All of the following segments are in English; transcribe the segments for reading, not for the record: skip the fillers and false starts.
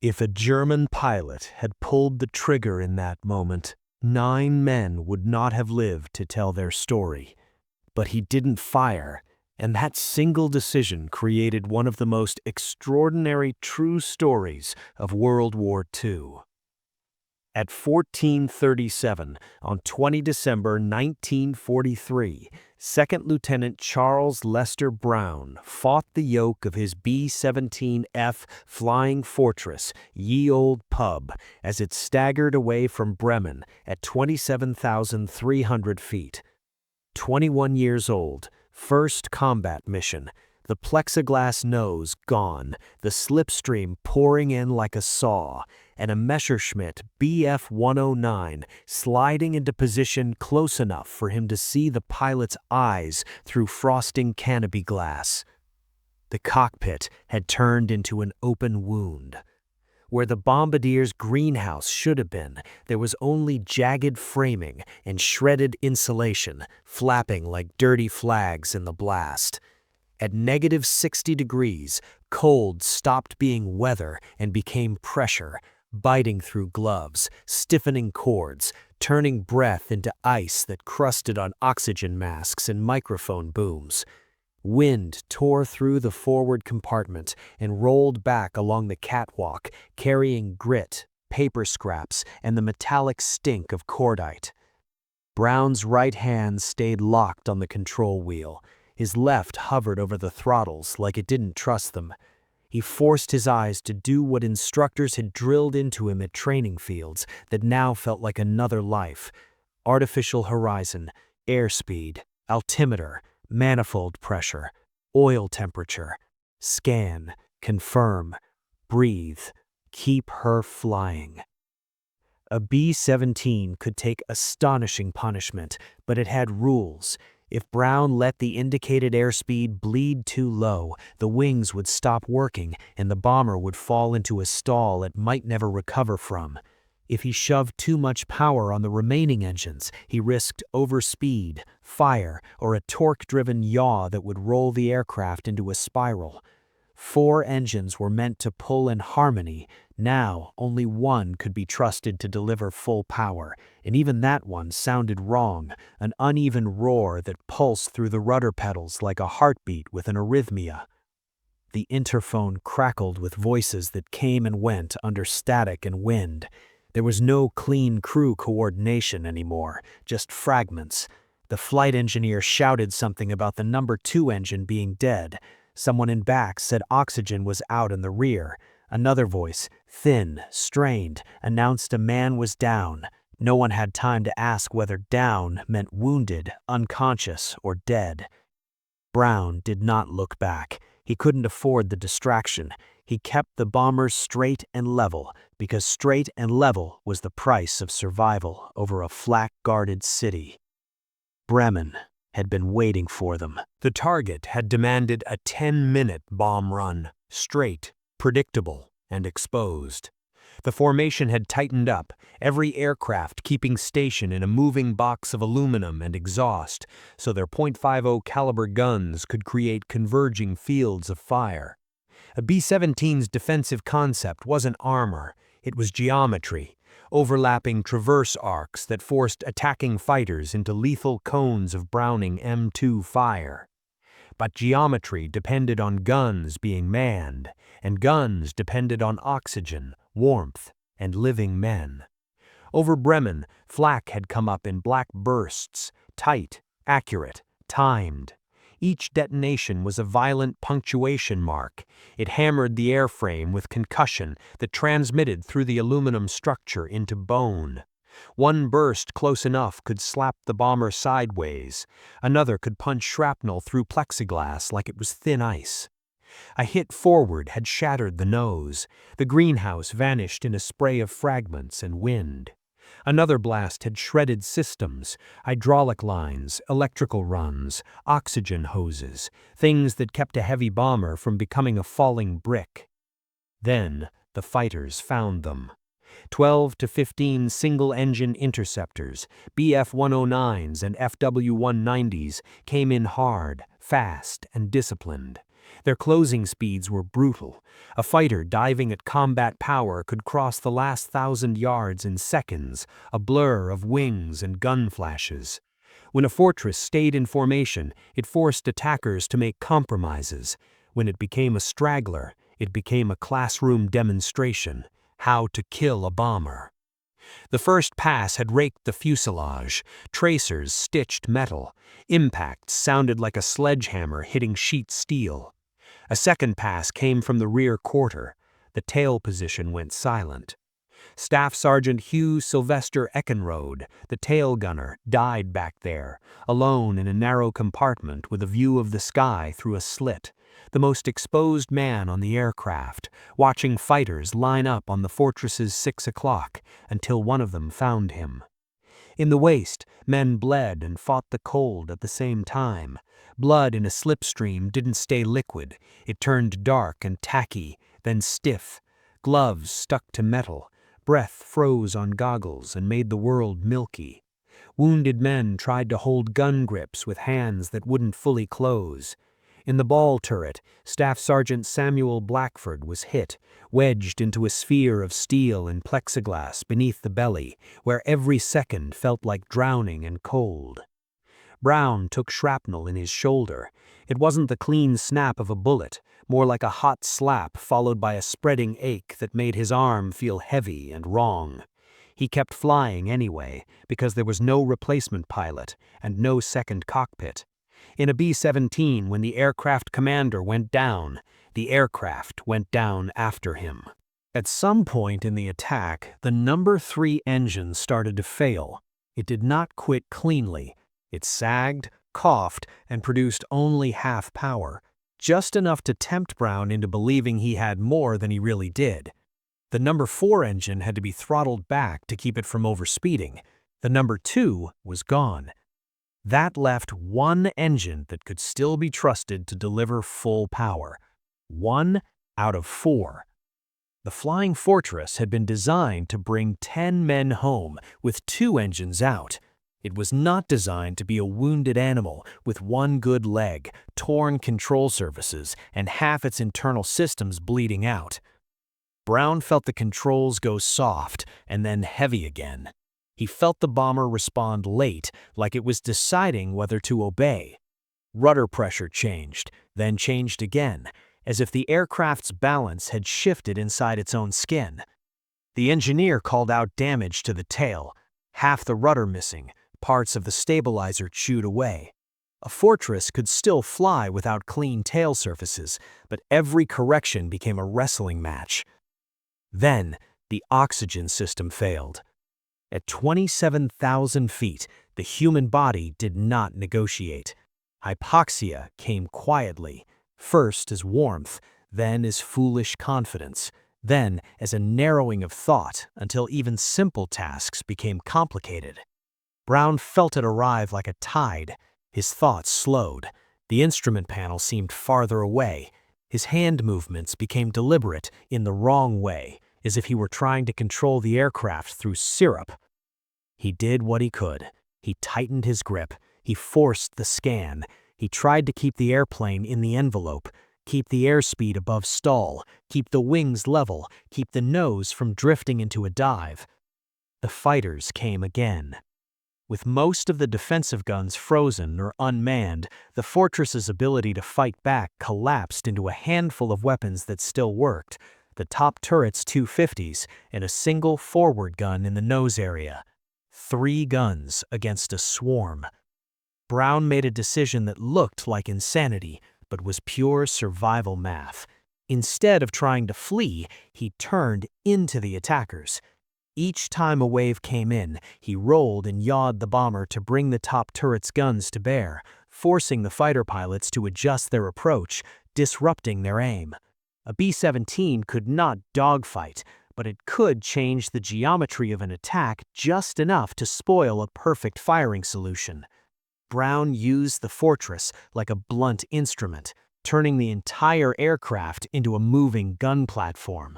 If a German pilot had pulled the trigger in that moment, 9 men would not have lived to tell their story. But he didn't fire, and that single decision created one of the most extraordinary true stories of World War II. At 14:37, on 20 December 1943, Second Lieutenant Charles Lester Brown fought the yoke of his B-17F Flying Fortress, Ye Olde Pub, as it staggered away from Bremen at 27,300 feet. 21 years old, first combat mission, the plexiglass nose gone, the slipstream pouring in like a saw, and a Messerschmitt Bf-109 sliding into position close enough for him to see the pilot's eyes through frosting canopy glass. The cockpit had turned into an open wound. Where the bombardier's greenhouse should have been, there was only jagged framing and shredded insulation, flapping like dirty flags in the blast. At -60 degrees, cold stopped being weather and became pressure, biting through gloves, stiffening cords, turning breath into ice that crusted on oxygen masks and microphone booms. Wind tore through the forward compartment and rolled back along the catwalk, carrying grit, paper scraps, and the metallic stink of cordite. Brown's right hand stayed locked on the control wheel. His left hovered over the throttles like it didn't trust them. He forced his eyes to do what instructors had drilled into him at training fields that now felt like another life. Artificial horizon, airspeed, altimeter, manifold pressure, oil temperature. Scan, confirm, breathe, keep her flying. A B-17 could take astonishing punishment, but it had rules. If Brown let the indicated airspeed bleed too low, the wings would stop working and the bomber would fall into a stall it might never recover from. If he shoved too much power on the remaining engines, he risked overspeed, fire, or a torque-driven yaw that would roll the aircraft into a spiral. 4 engines were meant to pull in harmony. Now, only one could be trusted to deliver full power, and even that one sounded wrong, an uneven roar that pulsed through the rudder pedals like a heartbeat with an arrhythmia. The interphone crackled with voices that came and went under static and wind. There was no clean crew coordination anymore, just fragments. The flight engineer shouted something about the number 2 engine being dead. Someone in back said oxygen was out in the rear. Another voice, thin, strained, announced a man was down. No one had time to ask whether down meant wounded, unconscious, or dead. Brown did not look back. He couldn't afford the distraction. He kept the bombers straight and level, because straight and level was the price of survival over a flak-guarded city. Bremen had been waiting for them. The target had demanded a 10-minute bomb run, straight, predictable, and exposed. The formation had tightened up, every aircraft keeping station in a moving box of aluminum and exhaust, so their .50 caliber guns could create converging fields of fire. A B-17's defensive concept wasn't armor, it was geometry, overlapping traverse arcs that forced attacking fighters into lethal cones of Browning M2 fire. But geometry depended on guns being manned, and guns depended on oxygen, warmth, and living men. Over Bremen, flak had come up in black bursts, tight, accurate, timed. Each detonation was a violent punctuation mark. It hammered the airframe with concussion that transmitted through the aluminum structure into bone. One burst close enough could slap the bomber sideways. Another could punch shrapnel through plexiglass like it was thin ice. A hit forward had shattered the nose. The greenhouse vanished in a spray of fragments and wind. Another blast had shredded systems, hydraulic lines, electrical runs, oxygen hoses, things that kept a heavy bomber from becoming a falling brick. Then the fighters found them. 12 to 15 single-engine interceptors, Bf-109s and FW-190s came in hard, fast, and disciplined. Their closing speeds were brutal. A fighter diving at combat power could cross the last 1,000 yards in seconds, a blur of wings and gun flashes. When a fortress stayed in formation, it forced attackers to make compromises. When it became a straggler, it became a classroom demonstration: how to kill a bomber. The first pass had raked the fuselage. Tracers stitched metal. Impacts sounded like a sledgehammer hitting sheet steel. A second pass came from the rear quarter. The tail position went silent. Staff Sergeant Hugh Sylvester Eckenrode, the tail gunner, died back there, alone in a narrow compartment with a view of the sky through a slit, the most exposed man on the aircraft, watching fighters line up on the fortress's 6 o'clock until one of them found him. In the waist, men bled and fought the cold at the same time. Blood in a slipstream didn't stay liquid. It turned dark and tacky, then stiff. Gloves stuck to metal. Breath froze on goggles and made the world milky. Wounded men tried to hold gun grips with hands that wouldn't fully close. In the ball turret, Staff Sergeant Samuel Blackford was hit, wedged into a sphere of steel and plexiglass beneath the belly, where every second felt like drowning and cold. Brown took shrapnel in his shoulder. It wasn't the clean snap of a bullet, more like a hot slap followed by a spreading ache that made his arm feel heavy and wrong. He kept flying anyway, because there was no replacement pilot and no second cockpit. In a B-17, when the aircraft commander went down, the aircraft went down after him. At some point in the attack, the number 3 engine started to fail. It did not quit cleanly. It sagged, coughed, and produced only half power, just enough to tempt Brown into believing he had more than he really did. The number 4 engine had to be throttled back to keep it from overspeeding. The number 2 was gone. That left one engine that could still be trusted to deliver full power. 1 out of 4. The Flying Fortress had been designed to bring 10 men home with 2 engines out. It was not designed to be a wounded animal with 1 good leg, torn control surfaces, and half its internal systems bleeding out. Brown felt the controls go soft and then heavy again. He felt the bomber respond late, like it was deciding whether to obey. Rudder pressure changed, then changed again, as if the aircraft's balance had shifted inside its own skin. The engineer called out damage to the tail, half the rudder missing, parts of the stabilizer chewed away. A Fortress could still fly without clean tail surfaces, but every correction became a wrestling match. Then, the oxygen system failed. At 27,000 feet, the human body did not negotiate. Hypoxia came quietly, first as warmth, then as foolish confidence, then as a narrowing of thought until even simple tasks became complicated. Brown felt it arrive like a tide. His thoughts slowed. The instrument panel seemed farther away. His hand movements became deliberate in the wrong way, as if he were trying to control the aircraft through syrup. He did what he could. He tightened his grip. He forced the scan. He tried to keep the airplane in the envelope, keep the airspeed above stall, keep the wings level, keep the nose from drifting into a dive. The fighters came again. With most of the defensive guns frozen or unmanned, the Fortress's ability to fight back collapsed into a handful of weapons that still worked: the top turret's 250s and a single forward gun in the nose area. 3 guns against a swarm. Brown made a decision that looked like insanity, but was pure survival math. Instead of trying to flee, he turned into the attackers. Each time a wave came in, he rolled and yawed the bomber to bring the top turret's guns to bear, forcing the fighter pilots to adjust their approach, disrupting their aim. A B-17 could not dogfight, but it could change the geometry of an attack just enough to spoil a perfect firing solution. Brown used the Fortress like a blunt instrument, turning the entire aircraft into a moving gun platform.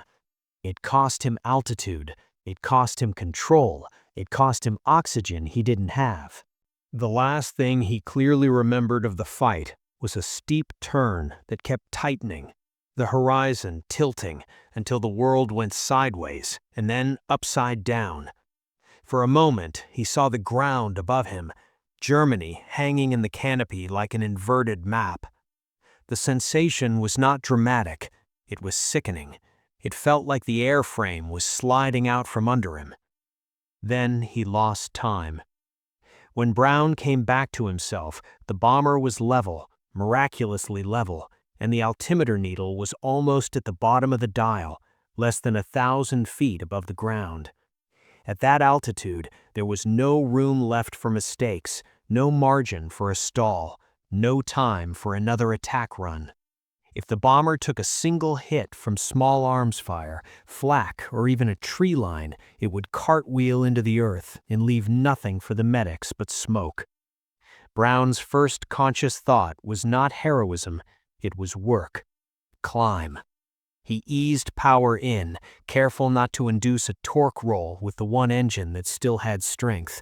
It cost him altitude. It cost him control. It cost him oxygen he didn't have. The last thing he clearly remembered of the fight was a steep turn that kept tightening, the horizon tilting until the world went sideways and then upside down. For a moment, he saw the ground above him, Germany hanging in the canopy like an inverted map. The sensation was not dramatic, it was sickening. It felt like the airframe was sliding out from under him. Then he lost time. When Brown came back to himself, the bomber was level, miraculously level, and the altimeter needle was almost at the bottom of the dial, less than 1,000 feet above the ground. At that altitude, there was no room left for mistakes, no margin for a stall, no time for another attack run. If the bomber took a single hit from small arms fire, flak, or even a tree line, it would cartwheel into the earth and leave nothing for the medics but smoke. Brown's first conscious thought was not heroism, it was work. Climb. He eased power in, careful not to induce a torque roll with the one engine that still had strength.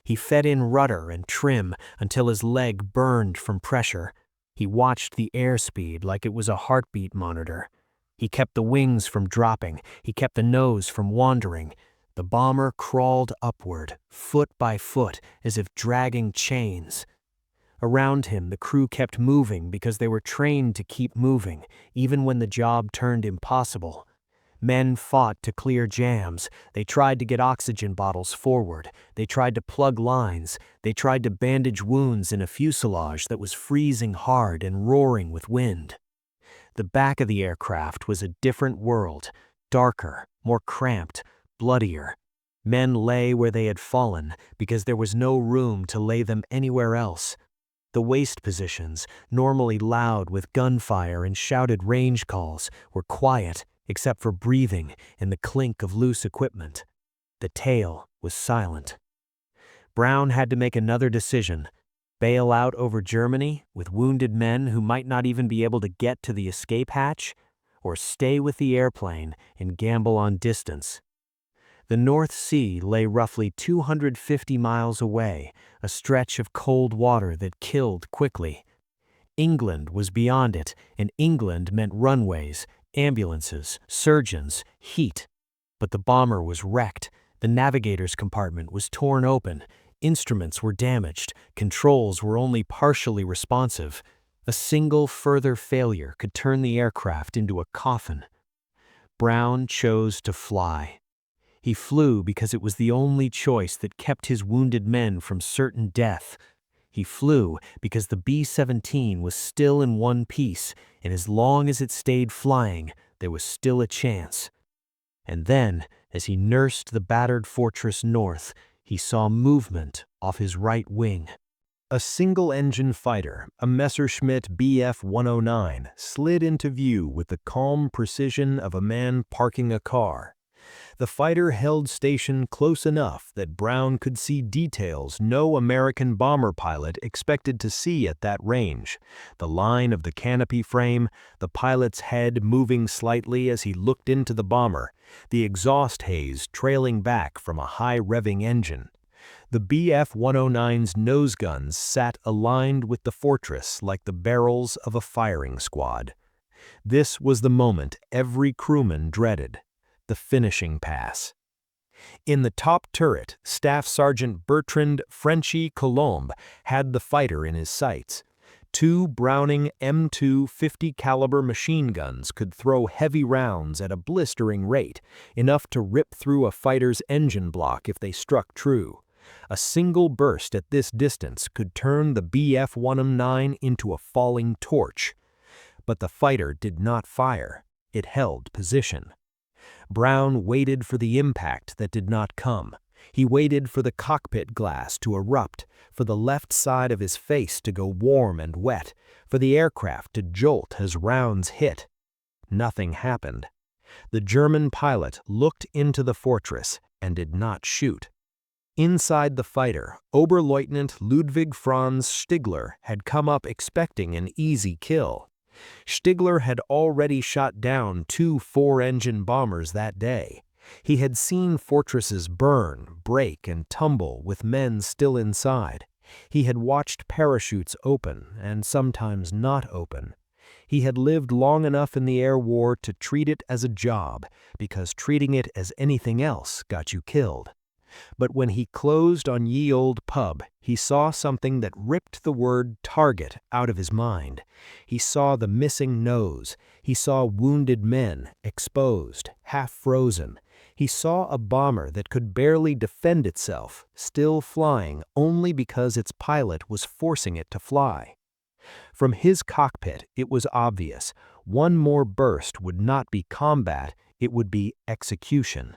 He fed in rudder and trim until his leg burned from pressure. He watched the airspeed like it was a heartbeat monitor. He kept the wings from dropping. He kept the nose from wandering. The bomber crawled upward, foot by foot, as if dragging chains. Around him, the crew kept moving because they were trained to keep moving, even when the job turned impossible. Men fought to clear jams. They tried to get oxygen bottles forward. They tried to plug lines. They tried to bandage wounds in a fuselage that was freezing hard and roaring with wind. The back of the aircraft was a different world, darker, more cramped, bloodier. Men lay where they had fallen because there was no room to lay them anywhere else. The waist positions, normally loud with gunfire and shouted range calls, were quiet except for breathing and the clink of loose equipment. The tail was silent. Brown had to make another decision: bail out over Germany with wounded men who might not even be able to get to the escape hatch, or stay with the airplane and gamble on distance. The North Sea lay roughly 250 miles away, a stretch of cold water that killed quickly. England was beyond it, and England meant runways, ambulances, surgeons, heat. But the bomber was wrecked. The navigator's compartment was torn open. Instruments were damaged. Controls were only partially responsive. A single further failure could turn the aircraft into a coffin. Brown chose to fly. He flew because it was the only choice that kept his wounded men from certain death. He flew because the B-17 was still in one piece, and as long as it stayed flying, there was still a chance. And then, as he nursed the battered fortress north, he saw movement off his right wing. A single-engine fighter, a Messerschmitt Bf-109, slid into view with the calm precision of a man parking a car. The fighter held station close enough that Brown could see details no American bomber pilot expected to see at that range: the line of the canopy frame, the pilot's head moving slightly as he looked into the bomber, the exhaust haze trailing back from a high-revving engine. The Bf-109's nose guns sat aligned with the fortress like the barrels of a firing squad. This was the moment every crewman dreaded: the finishing pass. In the top turret, Staff Sergeant Bertrand "Frenchy" Colombe had the fighter in his sights. Two Browning M2 50 caliber machine guns could throw heavy rounds at a blistering rate, enough to rip through a fighter's engine block if they struck true. A single burst at this distance could turn the Bf-109 into a falling torch. But the fighter did not fire. It held position. Brown waited for the impact that did not come. He waited for the cockpit glass to erupt, for the left side of his face to go warm and wet, for the aircraft to jolt as rounds hit. Nothing happened. The German pilot looked into the fortress and did not shoot. Inside the fighter, Oberleutnant Ludwig Franz Stigler had come up expecting an easy kill. Stigler had already shot down 2 4-engine bombers that day. He had seen fortresses burn, break, and tumble with men still inside. He had watched parachutes open and sometimes not open. He had lived long enough in the air war to treat it as a job, because treating it as anything else got you killed. But when he closed on Ye Olde Pub, he saw something that ripped the word target out of his mind. He saw the missing nose. He saw wounded men, exposed, half frozen. He saw a bomber that could barely defend itself, still flying only because its pilot was forcing it to fly. From his cockpit, it was obvious. One more burst would not be combat, it would be execution.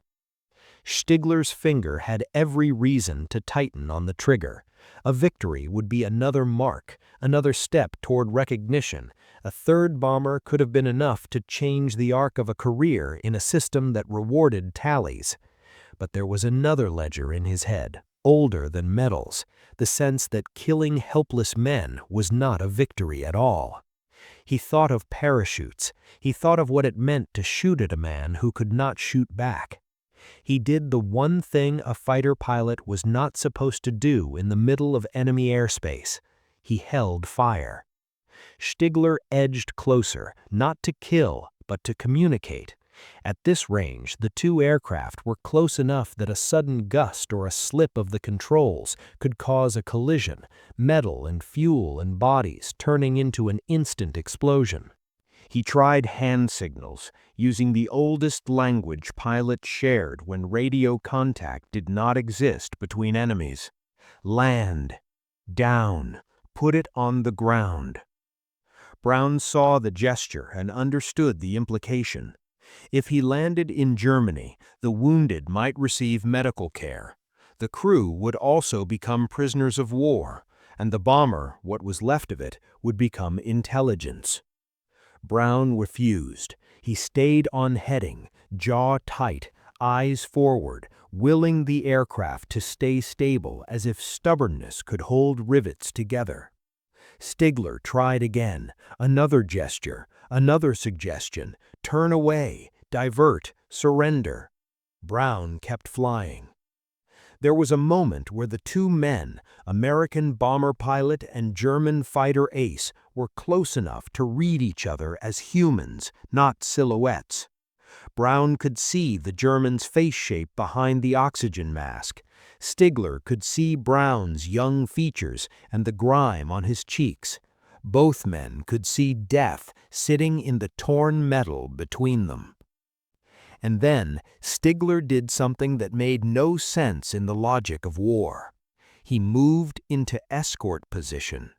Stigler's finger had every reason to tighten on the trigger. A victory would be another mark, another step toward recognition. A third bomber could have been enough to change the arc of a career in a system that rewarded tallies. But there was another ledger in his head, older than medals, the sense that killing helpless men was not a victory at all. He thought of parachutes. He thought of what it meant to shoot at a man who could not shoot back. He did the one thing a fighter pilot was not supposed to do in the middle of enemy airspace. He held fire. Stigler edged closer, not to kill, but to communicate. At this range, the two aircraft were close enough that a sudden gust or a slip of the controls could cause a collision, metal and fuel and bodies turning into an instant explosion. He tried hand signals, using the oldest language pilots shared when radio contact did not exist between enemies. Land, down, put it on the ground. Brown saw the gesture and understood the implication. If he landed in Germany, the wounded might receive medical care. The crew would also become prisoners of war, and the bomber, what was left of it, would become intelligence. Brown refused. He stayed on heading, jaw tight, eyes forward, willing the aircraft to stay stable as if stubbornness could hold rivets together. Stigler tried again, another gesture, another suggestion, turn away, divert, surrender. Brown kept flying. There was a moment where the two men, American bomber pilot and German fighter ace, were close enough to read each other as humans, not silhouettes. Brown could see the German's face shape behind the oxygen mask. Stigler could see Brown's young features and the grime on his cheeks. Both men could see death sitting in the torn metal between them. And then Stigler did something that made no sense in the logic of war. He moved into escort position.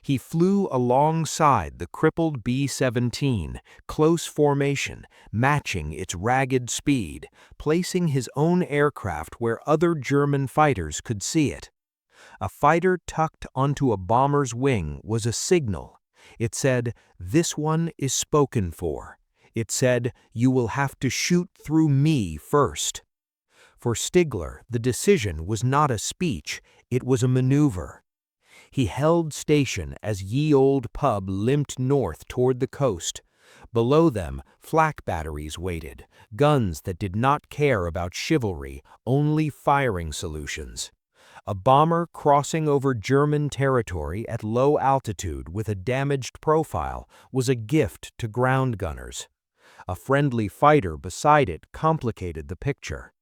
He flew alongside the crippled B-17, close formation, matching its ragged speed, placing his own aircraft where other German fighters could see it. A fighter tucked onto a bomber's wing was a signal. It said, "This one is spoken for." It said, "You will have to shoot through me first." For Stigler, the decision was not a speech, it was a maneuver. He held station as Ye Olde Pub limped north toward the coast. Below them, flak batteries waited, guns that did not care about chivalry, only firing solutions. A bomber crossing over German territory at low altitude with a damaged profile was a gift to ground gunners. A friendly fighter beside it complicated the picture.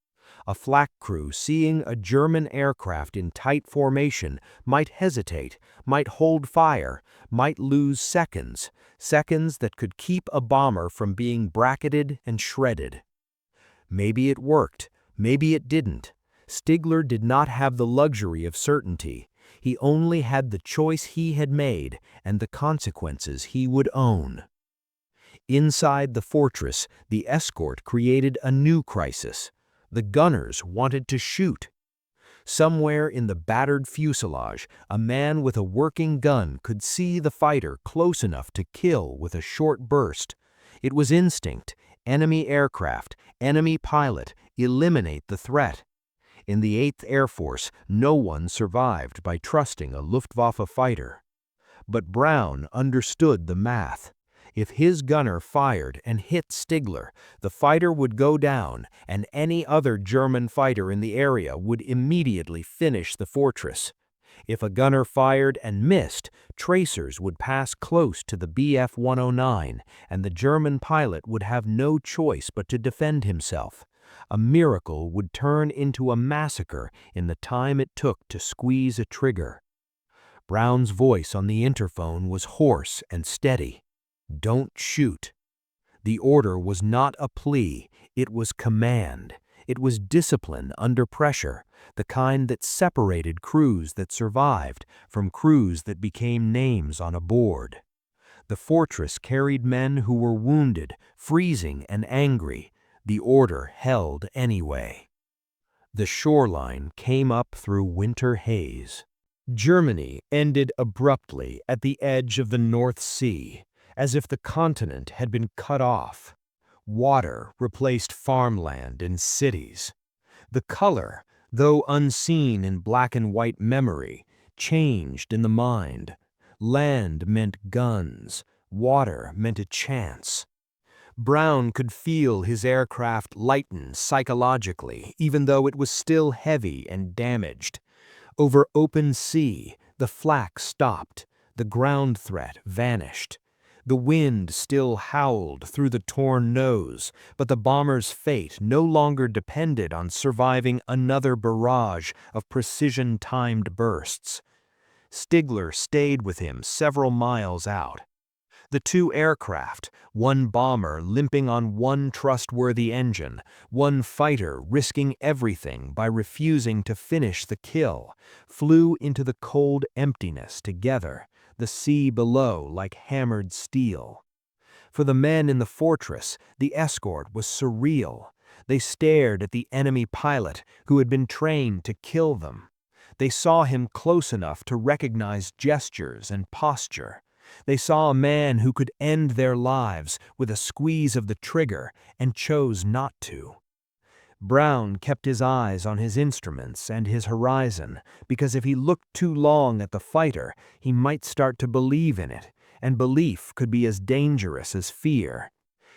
A flak crew seeing a German aircraft in tight formation might hesitate, might hold fire, might lose seconds, seconds that could keep a bomber from being bracketed and shredded. Maybe it worked, maybe it didn't. Stigler did not have the luxury of certainty. He only had the choice he had made and the consequences he would own. Inside the fortress, the escort created a new crisis. The gunners wanted to shoot. Somewhere in the battered fuselage, a man with a working gun could see the fighter close enough to kill with a short burst. It was instinct. Enemy aircraft, enemy pilot, eliminate the threat. In the 8th Air Force, no one survived by trusting a Luftwaffe fighter. But Brown understood the math. If his gunner fired and hit Stigler, the fighter would go down, and any other German fighter in the area would immediately finish the fortress. If a gunner fired and missed, tracers would pass close to the Bf-109, and the German pilot would have no choice but to defend himself. A miracle would turn into a massacre in the time it took to squeeze a trigger. Brown's voice on the interphone was hoarse and steady. "Don't shoot." The order was not a plea, it was command. It was discipline under pressure, the kind that separated crews that survived from crews that became names on a board. The fortress carried men who were wounded, freezing and angry. The order held anyway. The shoreline came up through winter haze. Germany ended abruptly at the edge of the North Sea, as if the continent had been cut off. Water replaced farmland and cities. The color, though unseen in black and white memory, changed in the mind. Land meant guns, water meant a chance. Brown could feel his aircraft lighten psychologically, even though it was still heavy and damaged. Over open sea, the flak stopped, the ground threat vanished. The wind still howled through the torn nose, but the bomber's fate no longer depended on surviving another barrage of precision-timed bursts. Stigler stayed with him several miles out. The two aircraft, one bomber limping on one trustworthy engine, one fighter risking everything by refusing to finish the kill, flew into the cold emptiness together, the sea below like hammered steel. For the men in the fortress, the escort was surreal. They stared at the enemy pilot who had been trained to kill them. They saw him close enough to recognize gestures and posture. They saw a man who could end their lives with a squeeze of the trigger and chose not to. Brown kept his eyes on his instruments and his horizon, because if he looked too long at the fighter, he might start to believe in it, and belief could be as dangerous as fear.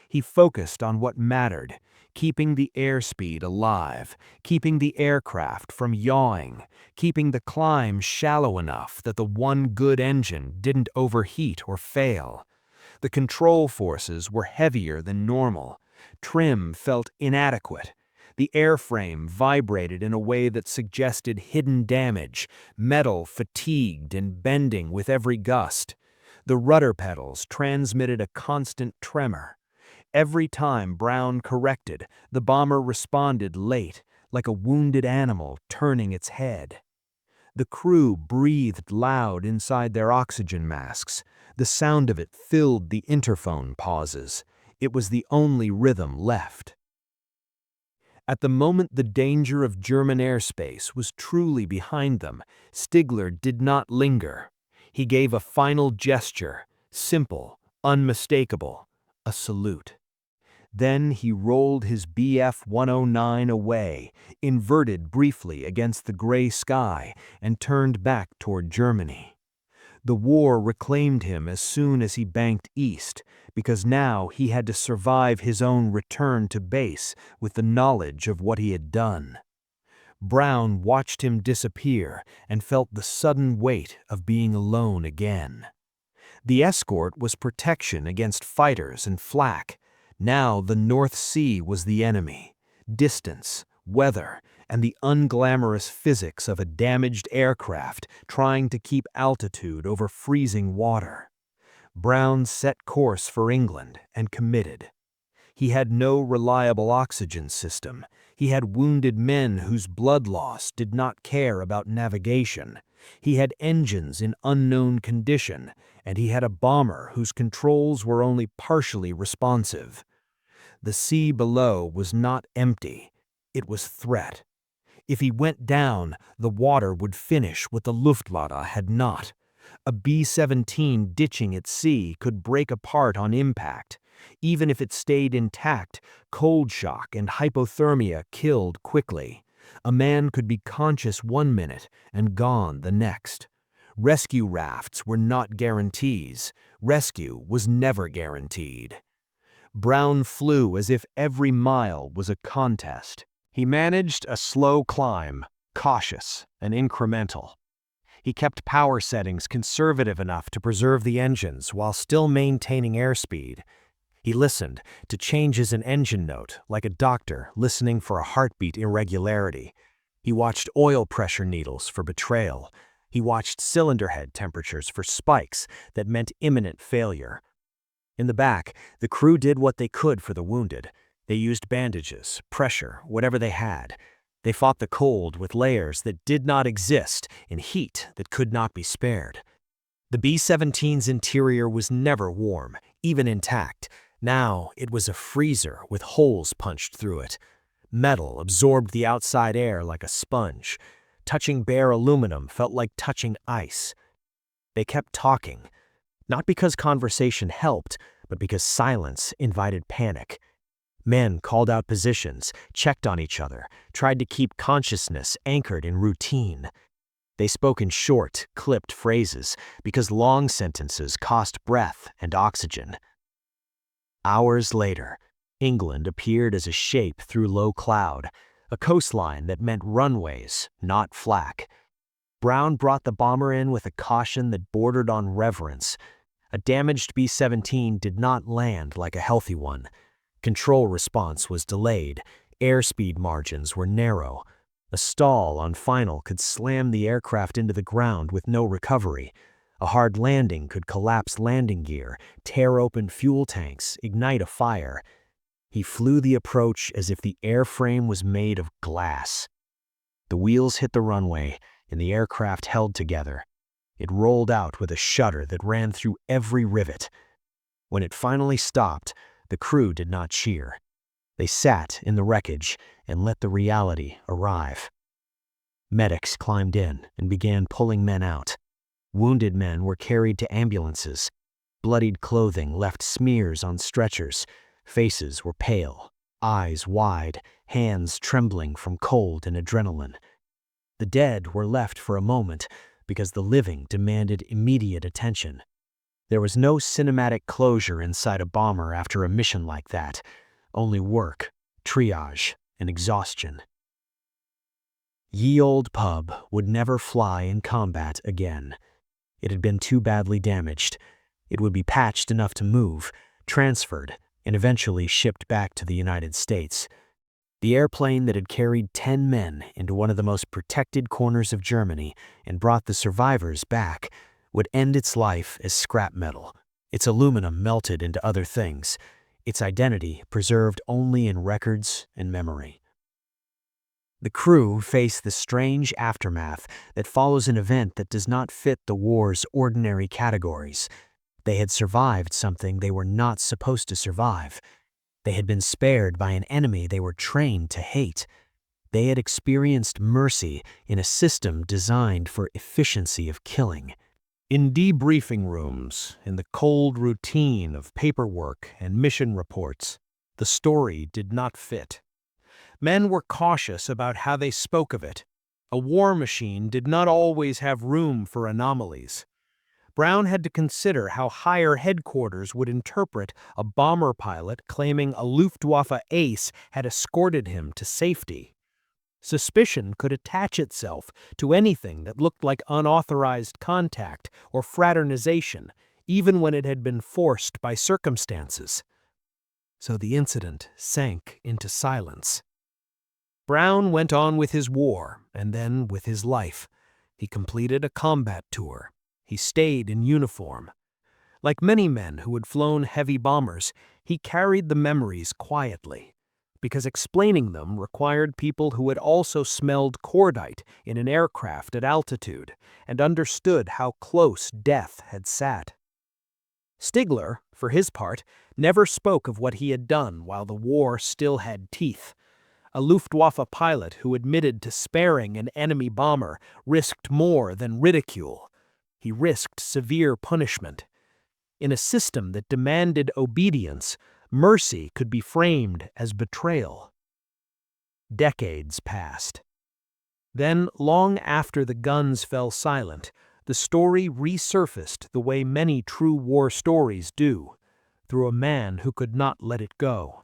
He focused on what mattered, keeping the airspeed alive, keeping the aircraft from yawing, keeping the climb shallow enough that the one good engine didn't overheat or fail. The control forces were heavier than normal. Trim felt inadequate. The airframe vibrated in a way that suggested hidden damage, metal fatigued and bending with every gust. The rudder pedals transmitted a constant tremor. Every time Brown corrected, the bomber responded late, like a wounded animal turning its head. The crew breathed loud inside their oxygen masks. The sound of it filled the interphone pauses. It was the only rhythm left. At the moment the danger of German airspace was truly behind them, Stigler did not linger. He gave a final gesture, simple, unmistakable, a salute. Then he rolled his Bf-109 away, inverted briefly against the gray sky, and turned back toward Germany. The war reclaimed him as soon as he banked east, because now he had to survive his own return to base with the knowledge of what he had done. Brown watched him disappear and felt the sudden weight of being alone again. The escort was protection against fighters and flak. Now the North Sea was the enemy. Distance, weather, and the unglamorous physics of a damaged aircraft trying to keep altitude over freezing water. Brown set course for England and committed. He had no reliable oxygen system. He had wounded men whose blood loss did not care about navigation. He had engines in unknown condition, and he had a bomber whose controls were only partially responsive. The sea below was not empty. It was threat. If he went down, the water would finish what the Luftwaffe had not. A B-17 ditching at sea could break apart on impact. Even if it stayed intact, cold shock and hypothermia killed quickly. A man could be conscious one minute and gone the next. Rescue rafts were not guarantees. Rescue was never guaranteed. Brown flew as if every mile was a contest. He managed a slow climb, cautious and incremental. He kept power settings conservative enough to preserve the engines while still maintaining airspeed. He listened to changes in engine note like a doctor listening for a heartbeat irregularity. He watched oil pressure needles for betrayal. He watched cylinder head temperatures for spikes that meant imminent failure. In the back, the crew did what they could for the wounded. They used bandages, pressure, whatever they had. They fought the cold with layers that did not exist in heat that could not be spared. The B-17's interior was never warm, even intact. Now it was a freezer with holes punched through it. Metal absorbed the outside air like a sponge. Touching bare aluminum felt like touching ice. They kept talking, not because conversation helped, but because silence invited panic. Men called out positions, checked on each other, tried to keep consciousness anchored in routine. They spoke in short, clipped phrases because long sentences cost breath and oxygen. Hours later, England appeared as a shape through low cloud, a coastline that meant runways, not flak. Brown brought the bomber in with a caution that bordered on reverence. A damaged B-17 did not land like a healthy one. Control response was delayed. Airspeed margins were narrow. A stall on final could slam the aircraft into the ground with no recovery. A hard landing could collapse landing gear, tear open fuel tanks, ignite a fire. He flew the approach as if the airframe was made of glass. The wheels hit the runway, and the aircraft held together. It rolled out with a shudder that ran through every rivet. When it finally stopped, the crew did not cheer. They sat in the wreckage and let the reality arrive. Medics climbed in and began pulling men out. Wounded men were carried to ambulances. Bloodied clothing left smears on stretchers. Faces were pale, eyes wide, hands trembling from cold and adrenaline. The dead were left for a moment because the living demanded immediate attention. There was no cinematic closure inside a bomber after a mission like that. Only work, triage, and exhaustion. Ye Olde Pub would never fly in combat again. It had been too badly damaged. It would be patched enough to move, transferred, and eventually shipped back to the United States. The airplane that had carried 10 men into one of the most protected corners of Germany and brought the survivors back would end its life as scrap metal, its aluminum melted into other things, its identity preserved only in records and memory. The crew faced the strange aftermath that follows an event that does not fit the war's ordinary categories. They had survived something they were not supposed to survive. They had been spared by an enemy they were trained to hate. They had experienced mercy in a system designed for efficiency of killing. In debriefing rooms, in the cold routine of paperwork and mission reports, the story did not fit. Men were cautious about how they spoke of it. A war machine did not always have room for anomalies. Brown had to consider how higher headquarters would interpret a bomber pilot claiming a Luftwaffe ace had escorted him to safety. Suspicion could attach itself to anything that looked like unauthorized contact or fraternization, even when it had been forced by circumstances. So the incident sank into silence. Brown went on with his war, and then with his life. He completed a combat tour. He stayed in uniform. Like many men who had flown heavy bombers, he carried the memories quietly, because explaining them required people who had also smelled cordite in an aircraft at altitude and understood how close death had sat. Stigler, for his part, never spoke of what he had done while the war still had teeth. A Luftwaffe pilot who admitted to sparing an enemy bomber risked more than ridicule. He risked severe punishment. In a system that demanded obedience, mercy could be framed as betrayal. Decades passed. Then, long after the guns fell silent, the story resurfaced the way many true war stories do, through a man who could not let it go.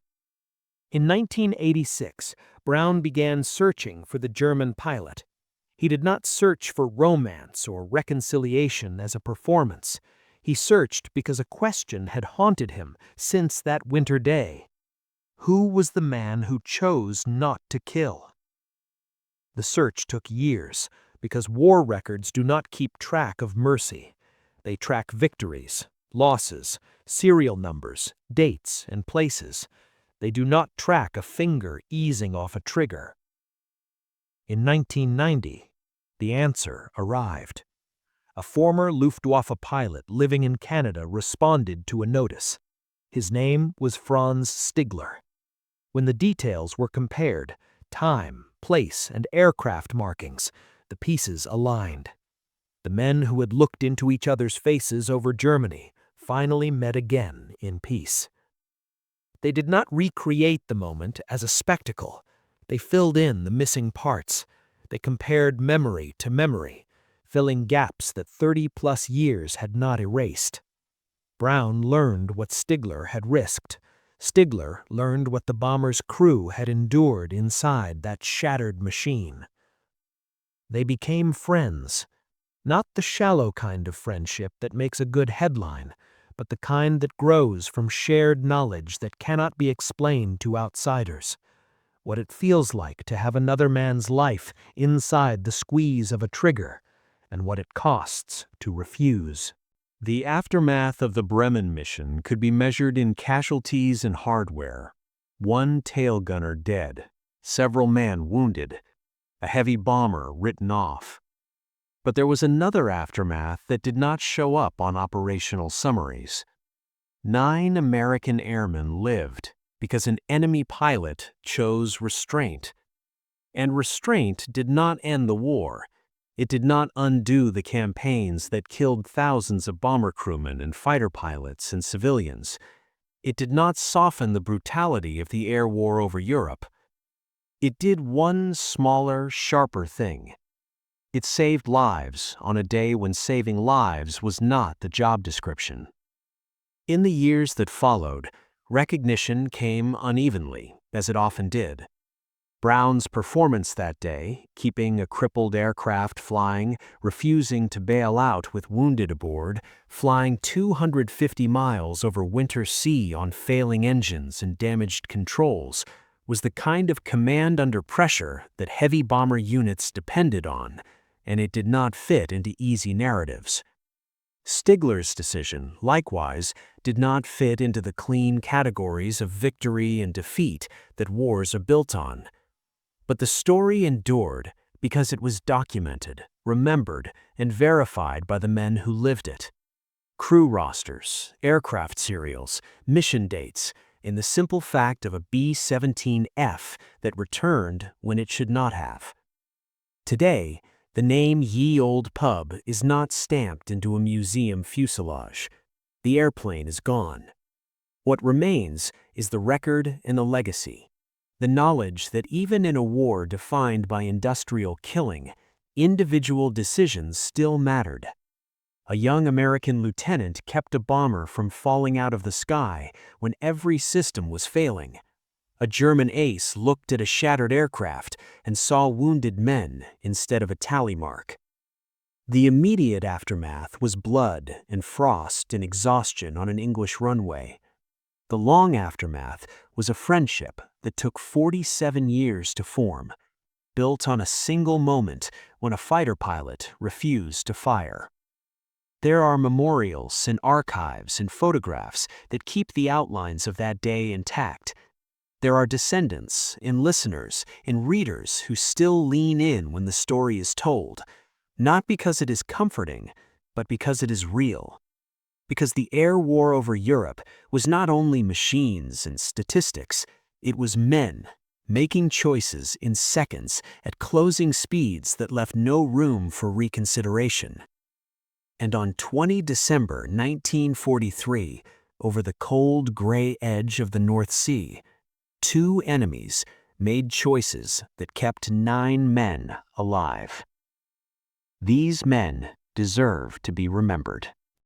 In 1986, Brown began searching for the German pilot. He did not search for romance or reconciliation as a performance. He searched because a question had haunted him since that winter day. Who was the man who chose not to kill? The search took years because war records do not keep track of mercy. They track victories, losses, serial numbers, dates, and places. They do not track a finger easing off a trigger. In 1990, the answer arrived. A former Luftwaffe pilot living in Canada responded to a notice. His name was Franz Stigler. When the details were compared, time, place, and aircraft markings, the pieces aligned. The men who had looked into each other's faces over Germany finally met again in peace. They did not recreate the moment as a spectacle. They filled in the missing parts. They compared memory to memory, filling gaps that 30-plus years had not erased. Brown learned what Stigler had risked. Stigler learned what the bomber's crew had endured inside that shattered machine. They became friends, not the shallow kind of friendship that makes a good headline, but the kind that grows from shared knowledge that cannot be explained to outsiders. What it feels like to have another man's life inside the squeeze of a trigger, and what it costs to refuse. The aftermath of the Bremen mission could be measured in casualties and hardware. 1 tail gunner dead, several men wounded, a heavy bomber written off. But there was another aftermath that did not show up on operational summaries. 9 American airmen lived because an enemy pilot chose restraint. And restraint did not end the war. It did not undo the campaigns that killed thousands of bomber crewmen and fighter pilots and civilians. It did not soften the brutality of the air war over Europe. It did one smaller, sharper thing. It saved lives on a day when saving lives was not the job description. In the years that followed, recognition came unevenly, as it often did. Brown's performance that day, keeping a crippled aircraft flying, refusing to bail out with wounded aboard, flying 250 miles over winter sea on failing engines and damaged controls, was the kind of command under pressure that heavy bomber units depended on, and it did not fit into easy narratives. Stigler's decision, likewise, did not fit into the clean categories of victory and defeat that wars are built on. But the story endured because it was documented, remembered, and verified by the men who lived it. Crew rosters, aircraft serials, mission dates, and the simple fact of a B-17F that returned when it should not have. Today, the name Ye Olde Pub is not stamped into a museum fuselage. The airplane is gone. What remains is the record and the legacy. The knowledge that even in a war defined by industrial killing, individual decisions still mattered. A young American lieutenant kept a bomber from falling out of the sky when every system was failing. A German ace looked at a shattered aircraft and saw wounded men instead of a tally mark. The immediate aftermath was blood and frost and exhaustion on an English runway. The long aftermath was a friendship that took 47 years to form, built on a single moment when a fighter pilot refused to fire. There are memorials and archives and photographs that keep the outlines of that day intact. There are descendants and listeners and readers who still lean in when the story is told, not because it is comforting, but because it is real. Because the air war over Europe was not only machines and statistics, it was men making choices in seconds at closing speeds that left no room for reconsideration. And on 20 December 1943, over the cold gray edge of the North Sea, 2 enemies made choices that kept 9 men alive. These men deserve to be remembered.